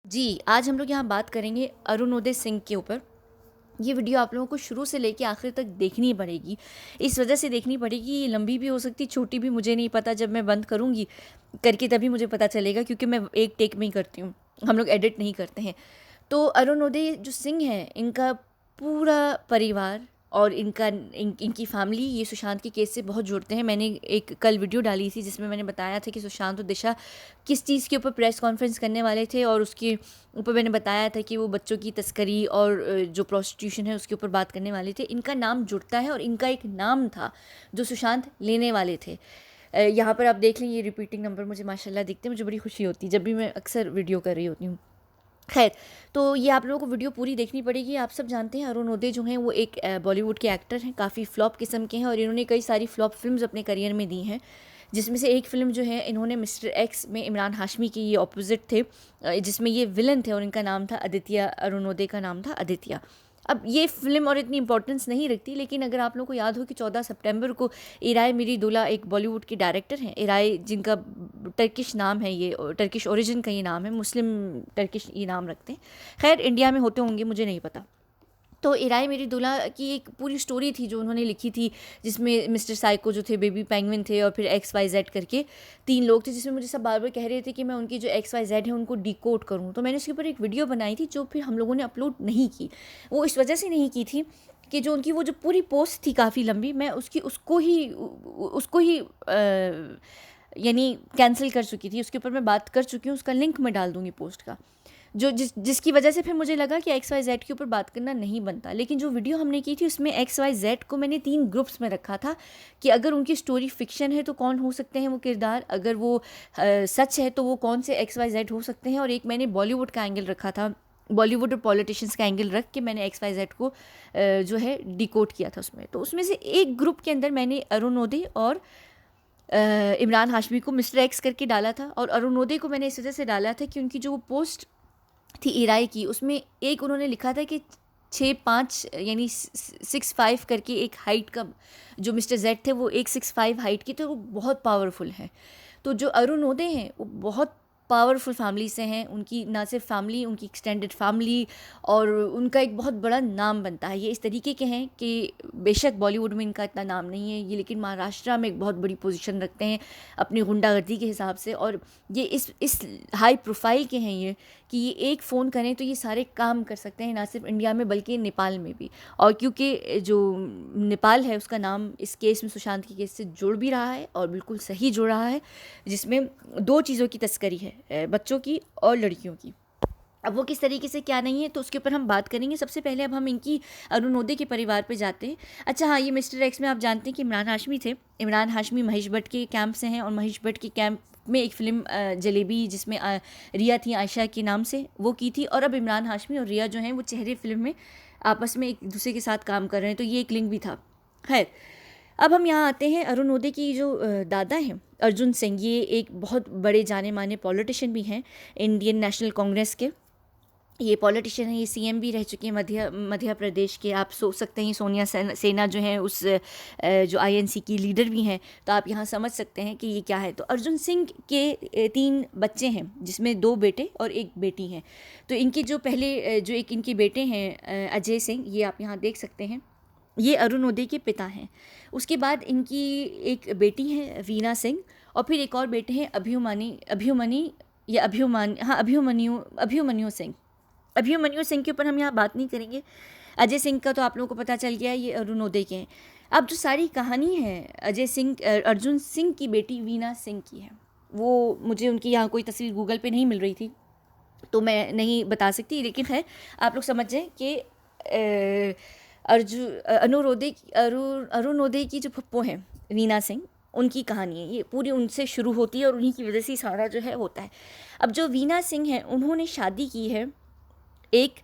जी, आज हम लोग यहाँ बात करेंगे अरुणोदय सिंह के ऊपर। ये वीडियो आप लोगों को शुरू से लेके आखिर तक देखनी पड़ेगी। इस वजह से देखनी पड़ेगी, ये लंबी भी हो सकती, छोटी भी, मुझे नहीं पता। जब मैं बंद करूँगी करके तभी मुझे पता चलेगा, क्योंकि मैं एक टेक में ही करती हूँ, हम लोग एडिट नहीं करते हैं। तो अरुणोदय जो सिंह हैं, इनका पूरा परिवार और इनकी फैमिली ये सुशांत के केस से बहुत जुड़ते हैं। मैंने एक कल वीडियो डाली थी जिसमें मैंने बताया था कि सुशांत और दिशा किस चीज़ के ऊपर प्रेस कॉन्फ्रेंस करने वाले थे, और उसके ऊपर मैंने बताया था कि वो बच्चों की तस्करी और जो प्रोस्टिट्यूशन है उसके ऊपर बात करने वाले थे। इनका नाम जुड़ता है और इनका एक नाम था जो सुशांत लेने वाले थे। यहाँ पर आप देख लें, ये रिपीटिंग नंबर मुझे माशाल्लाह दिखते हैं। मुझे बड़ी खुशी होती है जब भी मैं अक्सर वीडियो कर रही होती हूँ। खैर, तो ये आप लोगों को वीडियो पूरी देखनी पड़ेगी। आप सब जानते हैं अरुणोदय जो हैं वो एक बॉलीवुड के एक्टर हैं, काफ़ी फ्लॉप किस्म के हैं, और इन्होंने कई सारी फ्लॉप फिल्म्स अपने करियर में दी हैं। जिसमें से एक फ़िल्म जो है, इन्होंने मिस्टर एक्स में इमरान हाशमी के ये ऑपोजिट थे, जिसमें ये विलन थे और इनका नाम था आदित्य। अरुणोदय का नाम था आदित्य। अब ये फ़िल्म और इतनी इंपॉर्टेंस नहीं रखती, लेकिन अगर आप लोगों को याद हो कि 14 सितंबर को इराय मीरी दुला एक बॉलीवुड के डायरेक्टर हैं, इराय जिनका टर्किश नाम है, ये टर्किश ओरिजिन का ये नाम है, मुस्लिम टर्किश ये नाम रखते हैं। खैर, इंडिया में होते होंगे, मुझे नहीं पता। तो इराय मेरी दुल्हा की एक पूरी स्टोरी थी जो उन्होंने लिखी थी, जिसमें मिस्टर साइको जो थे, बेबी पेंगुइन थे, और फिर एक्स वाई जेड करके 3 लोग थे, जिसमें मुझे सब बार बार कह रहे थे कि मैं उनकी जो एक्स वाई जेड है उनको डिकोड करूँ। तो मैंने उसके ऊपर एक वीडियो बनाई थी जो फिर हम लोगों ने अपलोड नहीं की। वो इस वजह से नहीं की थी कि जो उनकी वो जो पूरी पोस्ट थी काफ़ी लंबी, मैं उसको ही यानी कैंसिल कर चुकी थी। उसके ऊपर मैं बात कर चुकी हूँ, उसका लिंक मैं डाल दूँगी पोस्ट का, जो जिसकी वजह से फिर मुझे लगा कि एक्स वाई जेड के ऊपर बात करना नहीं बनता। लेकिन जो वीडियो हमने की थी उसमें एक्स वाई जेड को मैंने 3 ग्रुप्स में रखा था कि अगर उनकी स्टोरी फिक्शन है तो कौन हो सकते हैं वो किरदार, अगर वो सच है तो वो कौन से एक्स वाई जेड हो सकते हैं, और एक मैंने बॉलीवुड का एंगल रखा था, बॉलीवुड और पॉलिटिशियंस का एंगल रख के मैंने एक्स वाई जेड को जो है डिकोड किया था उसमें। तो उसमें से एक ग्रुप के अंदर मैंने अरुणोदय और इमरान हाशमी को मिस्टर एक्स करके डाला था, और अरुणोदय को मैंने इस वजह से डाला था कि उनकी जो वो पोस्ट थी इराई की, उसमें एक उन्होंने लिखा था कि 6'5" यानी 6'5" करके एक हाइट का जो मिस्टर जेड थे, वो 1'65" हाइट की, तो वो बहुत पावरफुल है। तो जो अरुणोदय हैं वो बहुत पावरफुल फैमिली से हैं। उनकी ना सिर्फ फैमिली, उनकी एक्सटेंडेड फैमिली, और उनका एक बहुत बड़ा नाम बनता है। ये इस तरीके के हैं कि बेशक बॉलीवुड में इनका इतना नाम नहीं है ये, लेकिन महाराष्ट्र में एक बहुत बड़ी पोजीशन रखते हैं अपनी गुंडागर्दी के हिसाब से, और ये इस हाई प्रोफाइल के हैं ये, कि ये एक फ़ोन करें तो ये सारे काम कर सकते हैं, ना सिर्फ इंडिया में बल्कि नेपाल में भी। और क्योंकि जो नेपाल है उसका नाम इस केस में, सुशांत के केस से जुड़ भी रहा है, और बिल्कुल सही जुड़ रहा है, जिसमें 2 चीज़ों की तस्करी है, बच्चों की और लड़कियों की। अब वो किस तरीके से, क्या नहीं है, तो उसके ऊपर हम बात करेंगे। सबसे पहले अब हम इनकी अरुणोदय के परिवार पे जाते हैं। अच्छा हाँ, ये मिस्टर एक्स में आप जानते हैं कि इमरान हाशमी थे। इमरान हाशमी महेश भट्ट के कैंप से हैं, और महेश भट्ट के कैंप में एक फ़िल्म जलेबी, जिसमें रिया थी आयशा के नाम से, वो की थी। और अब इमरान हाशमी और रिया जो हैं वो चेहरे फ़िल्म में आपस में एक दूसरे के साथ काम कर रहे हैं, तो ये एक लिंक भी था। खैर, अब हम यहाँ आते हैं, अरुणोदय की जो दादा हैं अर्जुन सिंह, ये एक बहुत बड़े जाने माने पॉलिटिशियन भी हैं, इंडियन नेशनल कांग्रेस के ये पॉलिटिशियन हैं। ये सीएम भी रह चुके हैं मध्य प्रदेश के। आप सोच सकते हैं सोनिया सेना जो है उस जो आईएनसी की लीडर भी हैं, तो आप यहाँ समझ सकते हैं कि ये क्या है। तो अर्जुन सिंह के 3 बच्चे हैं, जिसमें 2 बेटे और 1 बेटी हैं। तो इनके जो पहले जो एक इनके बेटे हैं अजय सिंह, ये आप यहाँ देख सकते हैं, ये अरुणोदय के पिता हैं। उसके बाद इनकी एक बेटी है वीना सिंह, और फिर एक और बेटे हैं अभिमन्यु सिंह। अभिमन्यु सिंह के ऊपर हम यहाँ बात नहीं करेंगे। अजय सिंह का तो आप लोगों को पता चल गया है, ये अरुणोदय के हैं। अब जो सारी कहानी है अर्जुन सिंह की बेटी वीना सिंह की है, वो मुझे उनकी यहाँ कोई तस्वीर गूगल पे नहीं मिल रही थी, तो मैं नहीं बता सकती, लेकिन है आप लोग समझ जाएं कि अरुणोदय की जो पप्पो हैं वीना सिंह, उनकी कहानी है ये पूरी, उनसे शुरू होती है और उन्हीं की वजह से सारा जो है होता है। अब जो वीना सिंह हैं, उन्होंने शादी की है एक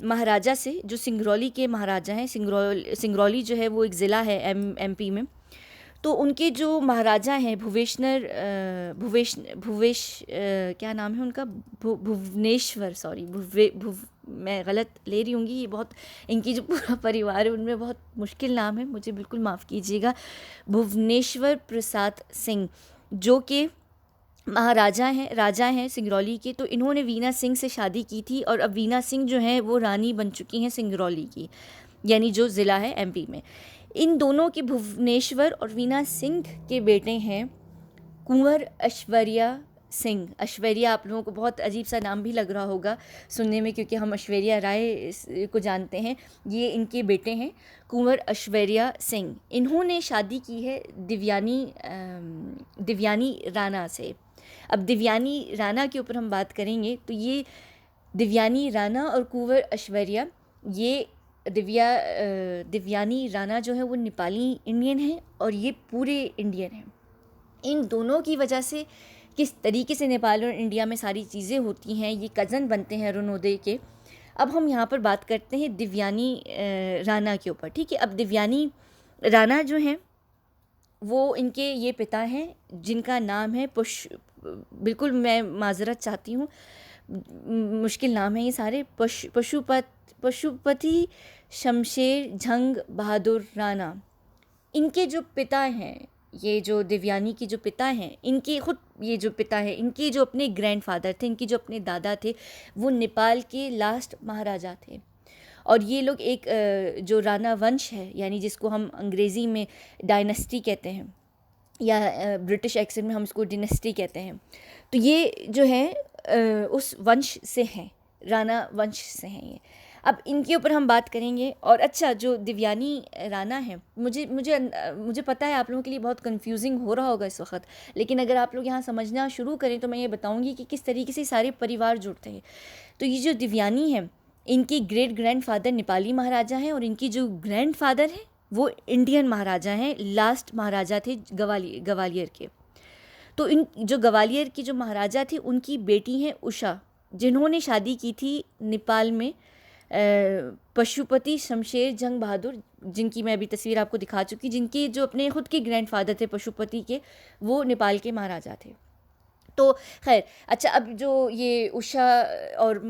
महाराजा से, जो सिंगरौली के महाराजा हैं। सिंगरौली जो है वो एक ज़िला है एमपी में। तो उनके जो महाराजा हैं क्या नाम है उनका, भुवनेश्वर, सॉरी मैं गलत ले रही होंगी, ये बहुत, इनकी जो पूरा परिवार है उनमें बहुत मुश्किल नाम है, मुझे बिल्कुल माफ़ कीजिएगा। भुवनेश्वर प्रसाद सिंह, जो कि महाराजा हैं, राजा हैं सिंगरौली के, तो इन्होंने वीना सिंह से शादी की थी और अब वीना सिंह जो हैं वो रानी बन चुकी हैं सिंगरौली की, यानी जो ज़िला है एमपी में। इन दोनों के, भुवनेश्वर और वीना सिंह के बेटे हैं कुंवर ऐश्वर्या सिंह। ऐश्वर्या आप लोगों को बहुत अजीब सा नाम भी लग रहा होगा सुनने में, क्योंकि हम ऐश्वर्या राय को जानते हैं। ये इनके बेटे हैं कुंवर ऐश्वर्या सिंह। इन्होंने शादी की है दिव्यानी राणा से। अब दिव्यानी राणा के ऊपर हम बात करेंगे तो ये दिव्यानी राणा और कुंवर ऐश्वर्या, ये दिव्यानी राणा जो है वो नेपाली इंडियन है और ये पूरे इंडियन हैं। इन दोनों की वजह से किस तरीके से नेपाल और इंडिया में सारी चीज़ें होती हैं, ये कज़न बनते हैं अरुणोदय के। अब हम यहाँ पर बात करते हैं दिव्यानी राणा के ऊपर, ठीक है। अब दिव्यानी राणा जो हैं वो इनके ये पिता हैं जिनका नाम है बिल्कुल मैं माज़रत चाहती हूँ, मुश्किल नाम है ये सारे, पशुपति शमशेर जंग बहादुर राणा। इनके जो पिता हैं, ये जो दिव्यानी के जो पिता हैं, इनके खुद ये जो पिता है, इनके जो अपने ग्रैंडफादर थे, इनके जो अपने दादा थे, वो नेपाल के लास्ट महाराजा थे। और ये लोग एक जो राणा वंश है, यानी जिसको हम अंग्रेज़ी में डायनेस्टी कहते हैं या ब्रिटिश एक्सेंट में हम इसको डिनेस्टी कहते हैं, तो ये जो है उस वंश से हैं, राणा वंश से हैं ये। अब इनके ऊपर हम बात करेंगे। और अच्छा, जो दिव्यानी राणा है, मुझे पता है आप लोगों के लिए बहुत कंफ्यूजिंग हो रहा होगा इस वक्त, लेकिन अगर आप लोग यहाँ समझना शुरू करें तो मैं ये बताऊँगी कि किस तरीके से सारे परिवार जुड़ते हैं। तो ये जो दिव्यानी है, इनकी ग्रेट ग्रैंडफादर नेपाली महाराजा हैं और इनकी जो ग्रैंडफादर हैं वो इंडियन महाराजा हैं, लास्ट महाराजा थे ग्वालियर के। तो इन जो ग्वालियर के जो महाराजा थे उनकी बेटी हैं उषा, जिन्होंने शादी की थी नेपाल में पशुपति शमशेर जंग बहादुर, जिनकी मैं अभी तस्वीर आपको दिखा चुकी, जिनके जो अपने खुद के ग्रैंडफादर थे पशुपति के, वो नेपाल के महाराजा थे। तो खैर, अच्छा, अब जो ये उषा और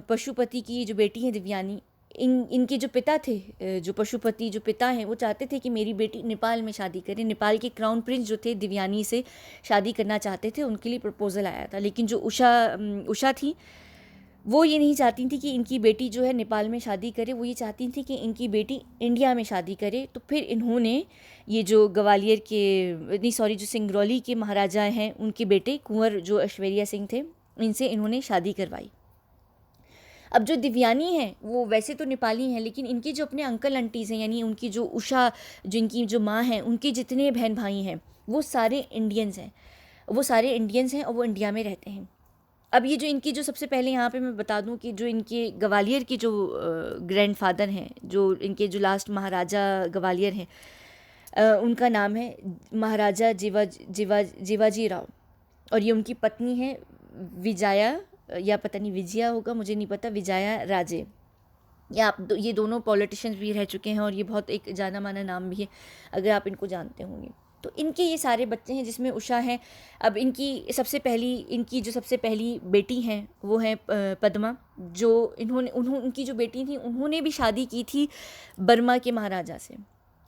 पशुपति की जो बेटी हैं दिव्यानी, इनके जो पिता थे, जो पशुपति जो पिता हैं, वो चाहते थे कि मेरी बेटी नेपाल में शादी करे। नेपाल के क्राउन प्रिंस जो थे दिव्यानी से शादी करना चाहते थे, उनके लिए प्रपोज़ल आया था। लेकिन जो उषा थी वो ये नहीं चाहती थी कि इनकी बेटी जो है नेपाल में शादी करे, वो ये चाहती थी कि इनकी बेटी इंडिया में शादी करे। तो फिर इन्होंने ये जो ग्वालियर के जो सिंगरौली के महाराजा हैं, उनके बेटे कुंवर जो ऐश्वर्या सिंह थे, इनसे इन्होंने शादी करवाई। अब जो दिव्यानी हैं वो वैसे तो नेपाली हैं, लेकिन इनके जो अपने अंकल आंटीज़ हैं, यानी उनकी जो उषा, जो इनकी जो माँ हैं, उनके जितने बहन भाई हैं वो सारे इंडियंस हैं, और वो इंडिया में रहते हैं। अब ये जो इनकी जो सबसे पहले यहाँ पे मैं बता दूँ कि जो इनके ग्वालियर के जो ग्रैंडफादर हैं, जो इनके जो लास्ट महाराजा ग्वालियर हैं, उनका नाम है महाराजा जीवाजी राव, और ये उनकी पत्नी है विजया, या पता नहीं विजया होगा, मुझे नहीं पता, विजया राजे। ये दोनों पॉलिटिशियंस भी रह चुके हैं और ये बहुत एक जाना माना नाम भी है, अगर आप इनको जानते होंगे। तो इनके ये सारे बच्चे हैं, जिसमें उषा हैं। अब इनकी जो सबसे पहली बेटी हैं वो हैं पद्मा, जो उनकी जो बेटी थी, उन्होंने भी शादी की थी बर्मा के महाराजा से।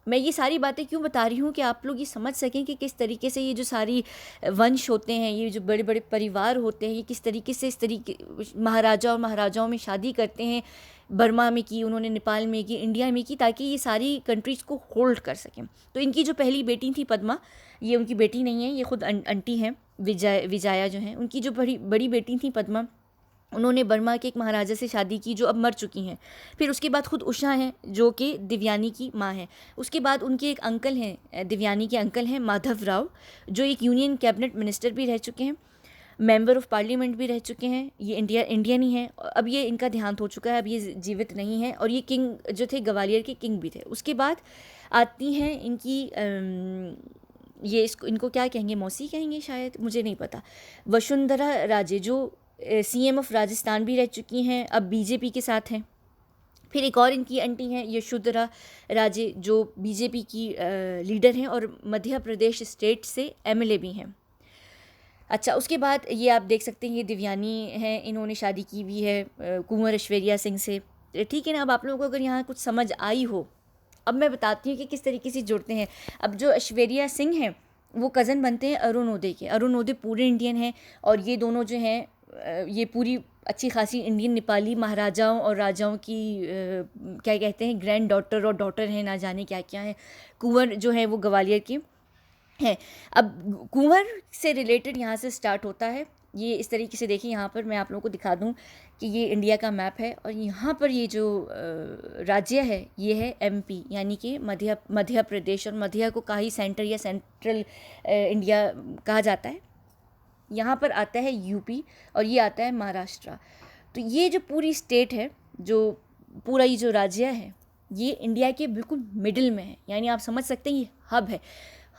मैं ये सारी बातें क्यों बता रही हूँ कि आप लोग ये समझ सकें कि किस तरीके से ये जो सारी वंश होते हैं, ये जो बड़े बड़े परिवार होते हैं, ये किस तरीके से इस तरीके महाराजा और महाराजाओं में शादी करते हैं। बर्मा में की उन्होंने, नेपाल में की, इंडिया में की, ताकि ये सारी कंट्रीज़ को होल्ड कर सकें। तो इनकी जो पहली बेटी थी पद्मा, ये उनकी बेटी नहीं है, ये खुद आंटी हैं, विजया जो हैं। उनकी जो बड़ी बेटी थी पद्मा, उन्होंने बर्मा के एक महाराजा से शादी की जो अब मर चुकी हैं। फिर उसके बाद खुद उषा हैं जो कि दिव्यानी की माँ हैं। उसके बाद उनके एक अंकल हैं, दिव्यानी के अंकल हैं माधव राव, जो एक यूनियन कैबिनेट मिनिस्टर भी रह चुके हैं, मेंबर ऑफ पार्लियामेंट भी रह चुके हैं। ये इंडियन ही हैं। अब ये इनका देहांत हो चुका है, अब ये जीवित नहीं है, और ये किंग जो थे ग्वालियर के किंग भी थे। उसके बाद आती हैं इनकी इनको क्या कहेंगे, मौसी कहेंगे शायद, मुझे नहीं पता, वसुंधरा राजे, जो सीएम ऑफ राजस्थान भी रह चुकी हैं, अब बीजेपी के साथ हैं। फिर एक और इनकी आंटी हैं यशोधरा राजे, जो बीजेपी की लीडर हैं और मध्य प्रदेश स्टेट से एमएलए भी हैं। अच्छा, उसके बाद ये आप देख सकते हैं, ये दिव्यानी हैं, इन्होंने शादी की हुई है कुंवर ऐश्वर्या सिंह से। ठीक है ना। अब आप लोगों को अगर यहाँ कुछ समझ आई हो, अब मैं बताती हूँ कि किस तरीके से जुड़ते हैं। अब जो ऐश्वर्या सिंह हैं वो कज़न बनते हैं अरुणोदय के। अरुणोदय पूरे इंडियन हैं और ये दोनों जो हैं ये पूरी अच्छी खासी इंडियन नेपाली महाराजाओं और राजाओं की क्या कहते हैं ग्रैंड डॉटर और डॉटर हैं, ना जाने क्या क्या है। कुंवर जो है वो ग्वालियर के हैं। अब कुंवर से रिलेटेड यहाँ से स्टार्ट होता है। ये इस तरीके से देखिए, यहाँ पर मैं आप लोगों को दिखा दूँ कि ये इंडिया का मैप है और यहाँ पर ये जो राज्य है ये है एमपी, यानी कि मध्य प्रदेश। और मध्य को का ही सेंटर या सेंट्रल इंडिया कहा जाता है। यहाँ पर आता है यूपी और ये आता है महाराष्ट्र। तो ये जो पूरी स्टेट है, जो पूरा ये जो राज्य है, ये इंडिया के बिल्कुल मिडिल में है। यानी आप समझ सकते हैं ये हब है,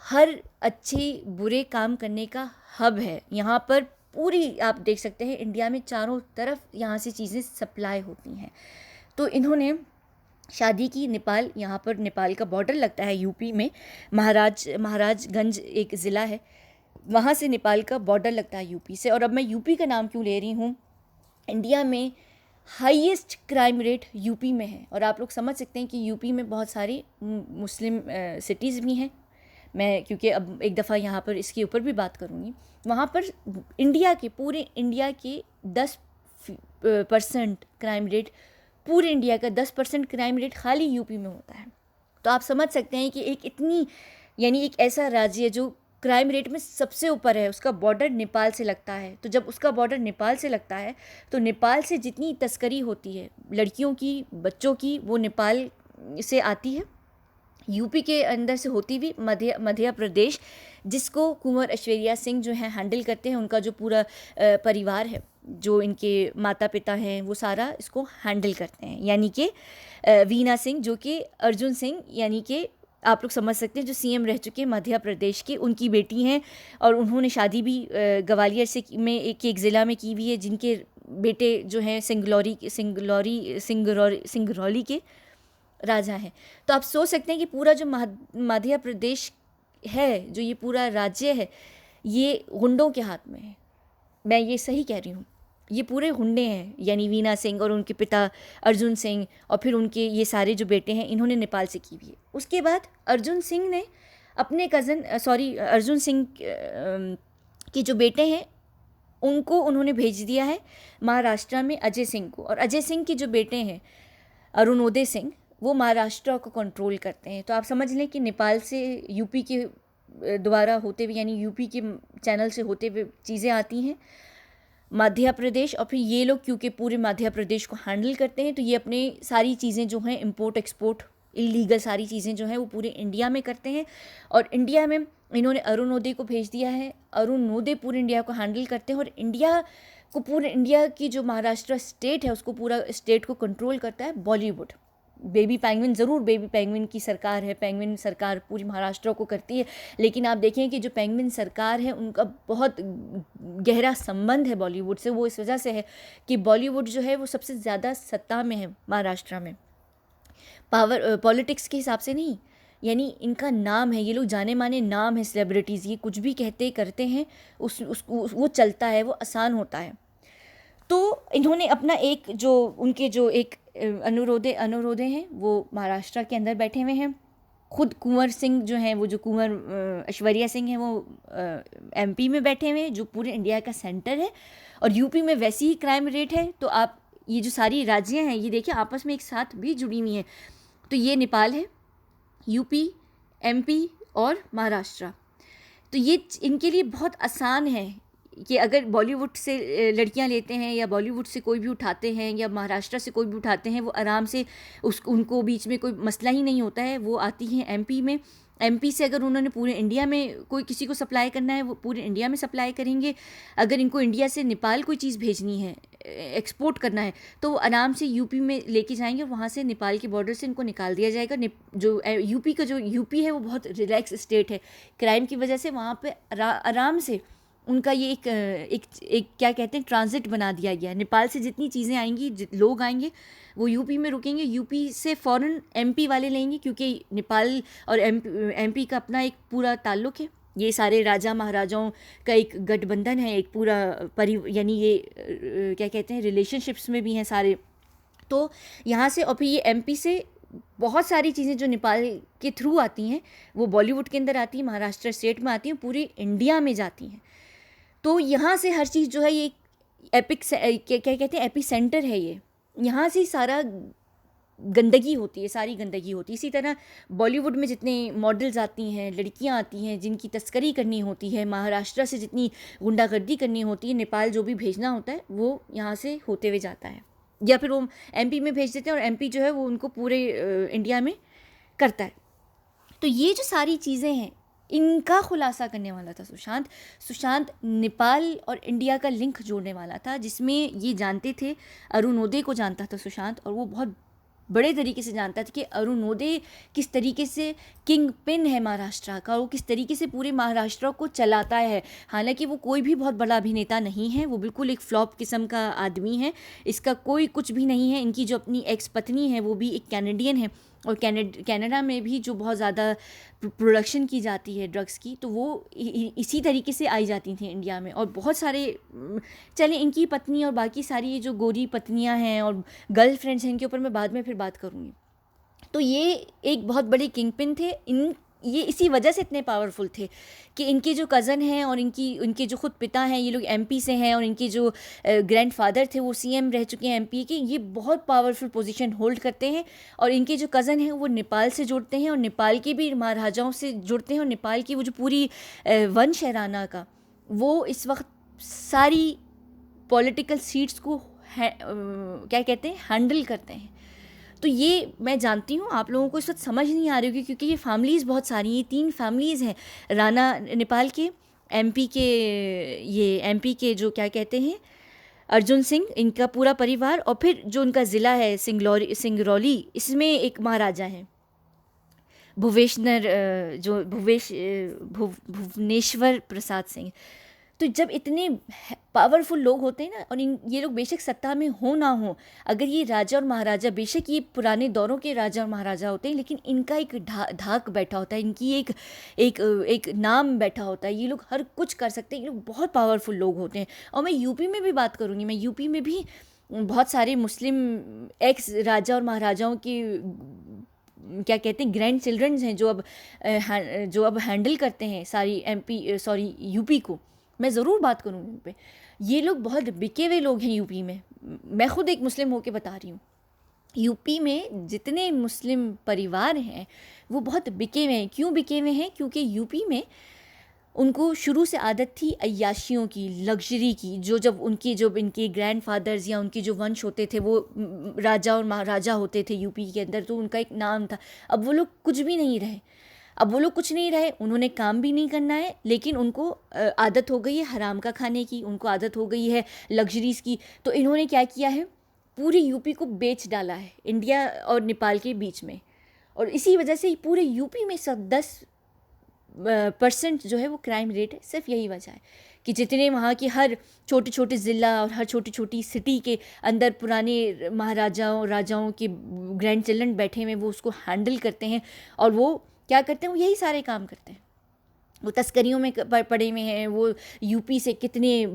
हर अच्छे बुरे काम करने का हब है। यहाँ पर पूरी आप देख सकते हैं इंडिया में चारों तरफ यहाँ से चीज़ें सप्लाई होती हैं। तो इन्होंने शादी की नेपाल, यहाँ पर नेपाल का बॉर्डर लगता है यूपी में। महाराजगंज एक ज़िला है, वहाँ से नेपाल का बॉर्डर लगता है यूपी से। और अब मैं यूपी का नाम क्यों ले रही हूँ, इंडिया में हाईएस्ट क्राइम रेट यूपी में है। और आप लोग समझ सकते हैं कि यूपी में बहुत सारी मुस्लिम सिटीज़ भी हैं। मैं क्योंकि अब एक दफ़ा यहाँ पर इसके ऊपर भी बात करूँगी। वहाँ पर पूरे इंडिया के 10% क्राइम रेट, पूरे इंडिया का 10% क्राइम रेट खाली यूपी में होता है। तो आप समझ सकते हैं कि एक ऐसा राज्य जो क्राइम रेट में सबसे ऊपर है, उसका बॉर्डर नेपाल से लगता है। तो जब उसका बॉर्डर नेपाल से लगता है तो नेपाल से जितनी तस्करी होती है लड़कियों की, बच्चों की, वो नेपाल से आती है, यूपी के अंदर से होती हुई मध्य प्रदेश, जिसको कुंवर ऐश्वर्या सिंह जो है हैंडल करते हैं। उनका जो पूरा परिवार है, जो इनके माता पिता हैं, वो सारा इसको हैंडल करते हैं। यानी कि वीना सिंह, जो कि अर्जुन सिंह, यानी कि आप लोग समझ सकते हैं जो सीएम रह चुके हैं मध्य प्रदेश के, उनकी बेटी हैं। और उन्होंने शादी भी ग्वालियर से में एक ज़िला में की हुई है, जिनके बेटे जो हैं सिंगरौली के राजा हैं। तो आप सोच सकते हैं कि पूरा जो मध्य प्रदेश है, जो ये पूरा राज्य है, ये गुंडों के हाथ में है। मैं ये सही कह रही हूँ, ये पूरे गुंडे हैं। यानी वीना सिंह और उनके पिता अर्जुन सिंह और फिर उनके ये सारे जो बेटे हैं, इन्होंने नेपाल से की हुई है। उसके बाद अर्जुन सिंह ने अपने अर्जुन सिंह के जो बेटे हैं उनको उन्होंने भेज दिया है महाराष्ट्र में अजय सिंह को। और अजय सिंह के जो बेटे हैं अरुणोदय सिंह, वो महाराष्ट्र को कंट्रोल करते हैं। तो आप समझ लें कि नेपाल से यूपी के द्वारा होते हुए, यानी यूपी के चैनल से होते हुए चीज़ें आती हैं मध्य प्रदेश। और फिर ये लोग क्योंकि पूरे मध्य प्रदेश को हैंडल करते हैं, तो ये अपने सारी चीज़ें जो हैं इंपोर्ट एक्सपोर्ट, इलीगल सारी चीज़ें जो हैं वो पूरे इंडिया में करते हैं। और इंडिया में इन्होंने अरुणोदय को भेज दिया है। अरुणोदय पूरे इंडिया को हैंडल करते हैं और पूरे इंडिया की जो महाराष्ट्र स्टेट है, उसको पूरा स्टेट को कंट्रोल करता है बॉलीवुड। बेबी पेंगुइन ज़रूर, बेबी पेंगुइन की सरकार है, पेंगुइन सरकार पूरी महाराष्ट्र को करती है। लेकिन आप देखें कि जो पेंगुइन सरकार है, उनका बहुत गहरा संबंध है बॉलीवुड से। वो इस वजह से है कि बॉलीवुड जो है वो सबसे ज़्यादा सत्ता में है महाराष्ट्र में, पावर पॉलिटिक्स के हिसाब से नहीं। यानी इनका नाम है, ये लोग जाने माने नाम है, सेलिब्रिटीज़, ये कुछ भी कहते करते हैं, वो चलता है, वो आसान होता है। तो इन्होंने अपना उनके जो एक अनुरोधे हैं, वो महाराष्ट्र के अंदर बैठे हुए हैं। खुद कुंवर सिंह जो हैं, वो जो कुंवर ऐश्वर्या सिंह हैं, वो एमपी में बैठे हुए हैं, जो पूरे इंडिया का सेंटर है। और यूपी में वैसी ही क्राइम रेट है। तो आप ये जो सारी राज्य हैं, ये देखिए आपस में एक साथ भी जुड़ी हुई हैं। तो ये नेपाल है, यूपी, एमपी और महाराष्ट्र। तो ये इनके लिए बहुत आसान है कि अगर बॉलीवुड से लड़कियां लेते हैं या बॉलीवुड से कोई भी उठाते हैं या महाराष्ट्र से कोई भी उठाते हैं, वो आराम से उनको बीच में कोई मसला ही नहीं होता है। वो आती हैं एमपी में। एमपी से अगर उन्होंने पूरे इंडिया में कोई किसी को सप्लाई करना है, वो पूरे इंडिया में सप्लाई करेंगे। अगर इनको इंडिया से नेपाल कोई चीज़ भेजनी है, एक्सपोर्ट करना है, तो वो आराम से यूपी में लेके जाएंगे। वहाँ से नेपाल के बॉर्डर से इनको निकाल दिया जाएगा। जो यूपी है वो बहुत रिलैक्स स्टेट है। क्राइम की वजह से वहाँ पे आराम से उनका ये एक क्या कहते हैं ट्रांजिट बना दिया गया। नेपाल से जितनी चीज़ें आएंगी, लोग आएंगे, वो यूपी में रुकेंगे। यूपी से फ़ौरन एमपी वाले लेंगे, क्योंकि नेपाल और एमपी का अपना एक पूरा ताल्लुक़ है। ये सारे राजा महाराजाओं का एक गठबंधन है, एक पूरा यानी ये क्या कहते हैं रिलेशनशिप्स में भी हैं सारे। तो यहाँ से और फिर ये एमपी से बहुत सारी चीज़ें जो नेपाल के थ्रू आती हैं वो बॉलीवुड के अंदर आती हैं, महाराष्ट्र स्टेट में आती हैं, पूरे इंडिया में जाती हैं। तो यहाँ से हर चीज़ जो है ये क्या क्या कहते हैं, एपी सेंटर है ये, यहाँ से सारा गंदगी होती है, सारी गंदगी होती है। इसी तरह बॉलीवुड में जितने मॉडल्स आती हैं, लड़कियां आती हैं जिनकी तस्करी करनी होती है, महाराष्ट्र से जितनी गुंडागर्दी करनी होती है, नेपाल जो भी भेजना होता है वो यहाँ से होते हुए जाता है, या फिर वो एमपी में भेज देते हैं और एमपी जो है वो उनको पूरे इंडिया में करता है। तो ये जो सारी चीज़ें हैं इनका खुलासा करने वाला था सुशांत नेपाल और इंडिया का लिंक जोड़ने वाला था, जिसमें ये जानते थे, अरुणोदय को जानता था सुशांत, और वो बहुत बड़े तरीके से जानता था कि अरुणोदय किस तरीके से किंग पिन है महाराष्ट्र का, वो किस तरीके से पूरे महाराष्ट्र को चलाता है। हालांकि वो कोई भी बहुत बड़ा अभिनेता नहीं है, वो बिल्कुल एक फ्लॉप किस्म का आदमी है, इसका कोई कुछ भी नहीं है। इनकी जो अपनी एक्स पत्नी है वो भी एक कैनेडियन है, और कनाडा में भी जो बहुत ज़्यादा प्रोडक्शन की जाती है ड्रग्स की, तो वो इसी तरीके से आई जाती थी इंडिया में। और बहुत सारे चले इनकी पत्नी और बाकी सारी ये जो गोरी पत्नियां हैं और गर्लफ्रेंड्स हैं, इनके ऊपर मैं बाद में फिर बात करूँगी। तो ये एक बहुत बड़े किंगपिन थे। ये इसी वजह से इतने पावरफुल थे कि इनके जो कज़न हैं और इनके जो खुद पिता हैं, ये लोग एमपी से हैं, और इनके जो ग्रैंडफादर थे वो सीएम रह चुके हैं एमपी के। ये बहुत पावरफुल पोजीशन होल्ड करते हैं, और इनके जो कज़न हैं वो नेपाल से जुड़ते हैं, और नेपाल के भी महाराजाओं से जुड़ते हैं, और नेपाल की वो जो पूरी वंश है राणा का, वो इस वक्त सारी पॉलिटिकल सीट्स को क्या कहते हैं, हैंडल करते हैं। तो ये मैं जानती हूँ आप लोगों को इस वक्त समझ नहीं आ रही होगी, क्योंकि ये फैमिलीज़ बहुत सारी, ये 3 फैमिलीज़ हैं, राणा नेपाल के, एमपी के जो क्या कहते हैं अर्जुन सिंह, इनका पूरा परिवार, और फिर जो उनका ज़िला है सिंगरौली, इसमें एक महाराजा हैं भुवनेश्वर प्रसाद सिंह। तो जब इतने पावरफुल लोग होते हैं ना, और ये लोग बेशक सत्ता में हो ना हो, अगर ये राजा और महाराजा, बेशक ये पुराने दौरों के राजा और महाराजा होते हैं, लेकिन इनका एक धाक बैठा होता है, इनकी एक नाम बैठा होता है, ये लोग हर कुछ कर सकते हैं, ये लोग बहुत पावरफुल लोग होते हैं। और मैं यूपी में भी बात करूँगी, मैं यूपी में भी बहुत सारे मुस्लिम एक्स राजा और महाराजाओं की क्या कहते हैं ग्रैंड चिल्ड्रंस हैं जो अब हैंडल करते हैं सारी यूपी को। मैं ज़रूर बात करूँगी उन पे। ये लोग बहुत बिके हुए लोग हैं यूपी में। मैं खुद एक मुस्लिम होके बता रही हूँ, यूपी में जितने मुस्लिम परिवार हैं वो बहुत बिके हुए हैं। क्यों बिके हुए हैं? क्योंकि यूपी में उनको शुरू से आदत थी अय्याशियों की, लग्जरी की। जब इनके ग्रैंडफादर्स या उनके जो वंश होते थे वो राजा और महाराजा होते थे यूपी के अंदर, तो उनका एक नाम था। अब वो लोग कुछ नहीं रहे, उन्होंने काम भी नहीं करना है, लेकिन उनको आदत हो गई है हराम का खाने की, उनको आदत हो गई है लग्जरीज़ की। तो इन्होंने क्या किया है, पूरी यूपी को बेच डाला है इंडिया और नेपाल के बीच में। और इसी वजह से पूरे यूपी में 10% जो है वो क्राइम रेट है। सिर्फ यही वजह है कि जितने वहाँ की हर छोटे छोटे ज़िला और हर छोटी छोटी सिटी के अंदर पुराने महाराजाओं राजाओं के ग्रैंड चिल्ड्रन बैठे हुए, वो उसको हैंडल करते हैं। और वो क्या करते हैं, वो यही सारे काम करते हैं। वो तस्करियों में पड़े हुए हैं, वो यूपी से कितने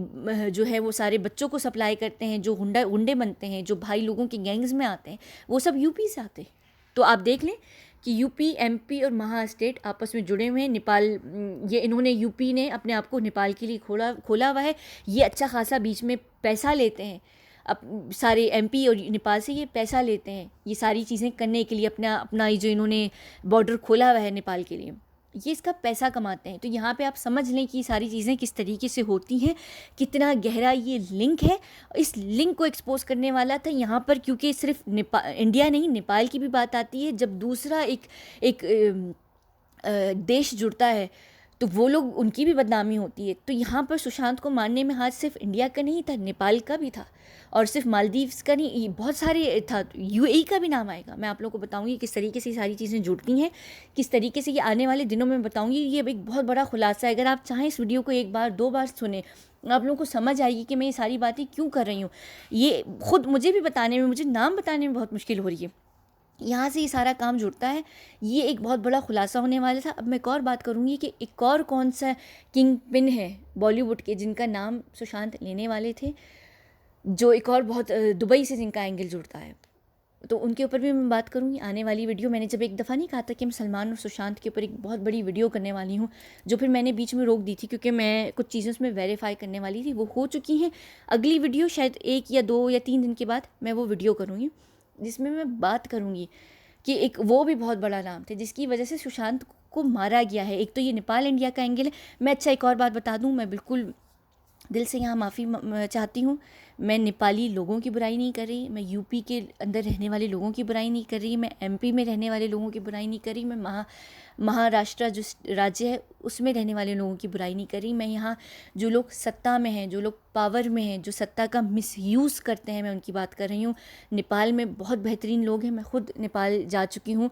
जो है वो सारे बच्चों को सप्लाई करते हैं, जो गुंडे बनते हैं, जो भाई लोगों के गैंग्स में आते हैं, वो सब यूपी से आते हैं। तो आप देख लें कि यूपी, एमपी और महास्टेट आपस में जुड़े हुए हैं। नेपाल, इन्होंने यूपी ने अपने आप को नेपाल के लिए खोला हुआ है। ये अच्छा खासा बीच में पैसा लेते हैं, अब सारे एमपी और नेपाल से ये पैसा लेते हैं ये सारी चीज़ें करने के लिए। अपना ये जो इन्होंने बॉर्डर खोला हुआ है नेपाल के लिए, ये इसका पैसा कमाते हैं। तो यहाँ पे आप समझ लें कि ये सारी चीज़ें किस तरीके से होती हैं, कितना गहरा ये लिंक है। इस लिंक को एक्सपोज करने वाला था यहाँ पर, क्योंकि सिर्फ इंडिया नहीं, नेपाल की भी बात आती है। जब दूसरा एक देश जुड़ता है तो वो लोग, उनकी भी बदनामी होती है। तो यहाँ पर सुशांत को मारने में हाथ सिर्फ इंडिया का नहीं था, नेपाल का भी था, और सिर्फ मालदीव्स का नहीं, बहुत सारे था, यूएई का भी नाम आएगा। मैं आप लोगों को बताऊंगी किस तरीके से ये सारी चीज़ें जुड़ती हैं, किस तरीके से ये आने वाले दिनों में बताऊंगी। ये एक बहुत बड़ा खुलासा है। अगर आप चाहें इस वीडियो को 1 बार 2 बार सुने, आप लोगों को समझ आएगी कि मैं ये सारी बातें क्यों कर रही हूँ। ये खुद मुझे भी बताने में, मुझे नाम बताने में बहुत मुश्किल हो रही है। यहाँ से ये सारा काम जुड़ता है। ये एक बहुत बड़ा खुलासा होने वाला था। अब मैं एक और बात करूँगी कि एक और कौन सा किंग पिन है बॉलीवुड के जिनका नाम सुशांत लेने वाले थे, जो एक और बहुत दुबई से जिनका एंगल जुड़ता है। तो उनके ऊपर भी मैं बात करूँगी आने वाली वीडियो। मैंने जब एक दफ़ा नहीं कहा था कि मैं सलमान और सुशांत के ऊपर एक बहुत बड़ी वीडियो करने वाली हूँ, जो फिर मैंने बीच में रोक दी थी क्योंकि मैं कुछ चीज़ें उसमें वेरीफाई करने वाली थी, वो हो चुकी हैं। अगली वीडियो शायद 1 या 2 या 3 दिन के बाद मैं वो वीडियो करूँगी, जिसमें मैं बात करूँगी कि एक वो भी बहुत बड़ा नाम थे जिसकी वजह से सुशांत को मारा गया है। एक तो ये नेपाल इंडिया का एंगल है। मैं अच्छा एक और बात बता दूँ, मैं बिल्कुल दिल से यहाँ माफ़ी चाहती हूँ। मैं नेपाली लोगों की बुराई नहीं कर रही, मैं यूपी के अंदर रहने वाले लोगों की बुराई नहीं कर रही, मैं एमपी में रहने वाले लोगों की बुराई नहीं कर रही, मैं महाराष्ट्र जो राज्य है उसमें रहने वाले लोगों की बुराई नहीं कर रही। मैं यहाँ जो लोग सत्ता में हैं, जो लोग पावर में हैं, जो सत्ता का मिसयूज़ करते हैं, मैं उनकी बात कर रही हूँ। नेपाल में बहुत बेहतरीन लोग हैं, मैं खुद नेपाल जा चुकी हूँ।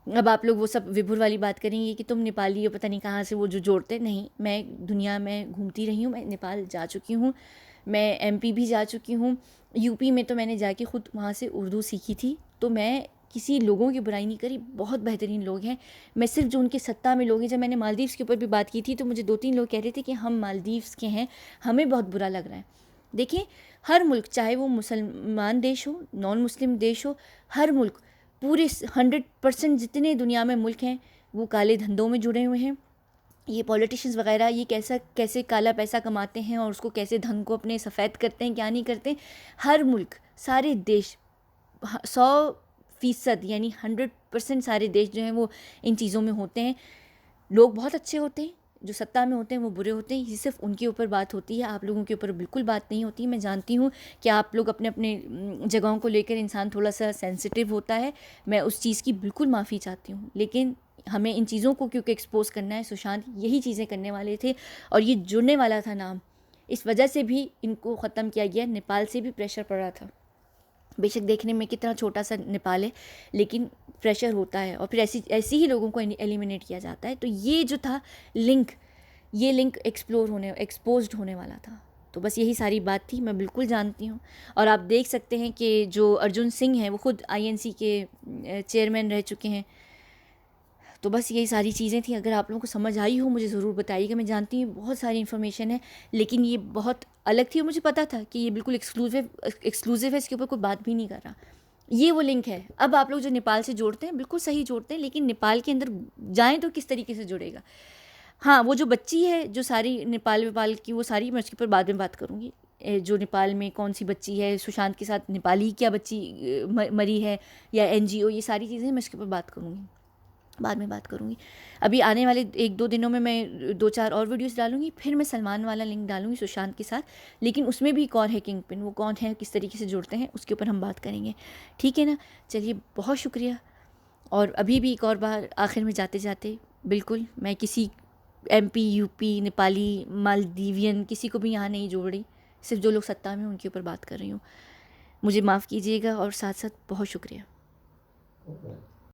अब आप लोग वो सब विभुर वाली बात करेंगे कि तुम नेपाली हो, पता नहीं कहाँ से वो जो जोड़ते नहीं। मैं दुनिया में घूमती रही हूँ, मैं नेपाल जा चुकी हूँ, मैं एमपी भी जा चुकी हूँ। यूपी में तो मैंने जाके खुद वहाँ से उर्दू सीखी थी। तो मैं किसी लोगों की बुराई नहीं करी, बहुत बेहतरीन लोग हैं। मैं सिर्फ जो उनके सत्ता में लोग हैं, जब मैंने मालदीव्स के ऊपर भी बात की थी तो मुझे 2-3 लोग कह रहे थे कि हम मालदीव्स के हैं, हमें बहुत बुरा लग रहा है। देखिए, हर मुल्क, चाहे वो मुसलमान देश हो, नॉन मुस्लिम देश हो, हर मुल्क, पूरे 100% जितने दुनिया में मुल्क हैं वो काले धंधों में जुड़े हुए हैं। ये पॉलिटिशियंस वगैरह ये कैसे काला पैसा कमाते हैं और उसको कैसे धन को अपने सफ़ेद करते हैं, क्या नहीं करते। हर मुल्क, सारे देश 100% यानी 100% सारे देश जो हैं वो इन चीज़ों में होते हैं। लोग बहुत अच्छे होते हैं, जो सत्ता में होते हैं वो बुरे होते हैं। ये सिर्फ उनके ऊपर बात होती है, आप लोगों के ऊपर बिल्कुल बात नहीं होती। मैं जानती हूँ कि आप लोग अपने अपने जगहों को लेकर इंसान थोड़ा सा सेंसिटिव होता है, मैं उस चीज़ की बिल्कुल माफ़ी चाहती हूँ। लेकिन हमें इन चीज़ों को क्योंकि एक्सपोज करना है, सुशांत यही चीज़ें करने वाले थे और ये जुड़ने वाला था नाम, इस वजह से भी इनको ख़त्म किया गया। नेपाल से भी प्रेशर पड़ रहा था, बेशक देखने में कितना छोटा सा नेपाल है, लेकिन प्रेशर होता है और फिर ऐसी ही लोगों को एलिमिनेट किया जाता है। तो ये जो था लिंक, ये लिंक एक्सपोज्ड होने वाला था। तो बस यही सारी बात थी, मैं बिल्कुल जानती हूँ। और आप देख सकते हैं कि जो अर्जुन सिंह हैं वो खुद आईएनसी के चेयरमैन रह चुके हैं। तो बस यही सारी चीज़ें थी। अगर आप लोगों को समझ आई हो मुझे ज़रूर बताइएगा। मैं जानती हूँ बहुत सारी इन्फॉर्मेशन है, लेकिन ये बहुत अलग थी और मुझे पता था कि ये बिल्कुल एक्सक्लूसिव है, इसके ऊपर कोई बात भी नहीं कर रहा। ये वो लिंक है। अब आप लोग जो नेपाल से जोड़ते हैं बिल्कुल सही जोड़ते हैं, लेकिन नेपाल के अंदर जाएँ तो किस तरीके से जुड़ेगा। हाँ, वो जो बच्ची है जो सारी नेपाल की, वो सारी मैं उसके ऊपर बाद में बात करूँगी। जो नेपाल में कौन सी बच्ची है, सुशांत के साथ नेपाली क्या बच्ची मरी है या एनजीओ, ये सारी चीज़ें मैं इसके ऊपर बात करूँगी, बाद में बात करूँगी। अभी आने वाले 1-2 दिनों में मैं 2-4 और वीडियोस डालूँगी, फिर मैं सलमान वाला लिंक डालूँगी सुशांत के साथ। लेकिन उसमें भी एक और है किंग पिन, वो कौन है, किस तरीके से जुड़ते हैं, उसके ऊपर हम बात करेंगे। ठीक है ना? चलिए, बहुत शुक्रिया। और अभी भी एक और बार आखिर में जाते जाते, बिल्कुल मैं किसी एमपी, यूपी, नेपाली, मालदीवियन किसी को भी यहाँ नहीं जोड़ रही, सिर्फ जो लोग सत्ता में उनके ऊपर बात कर रही हूँ। मुझे माफ़ कीजिएगा और साथ साथ बहुत शुक्रिया।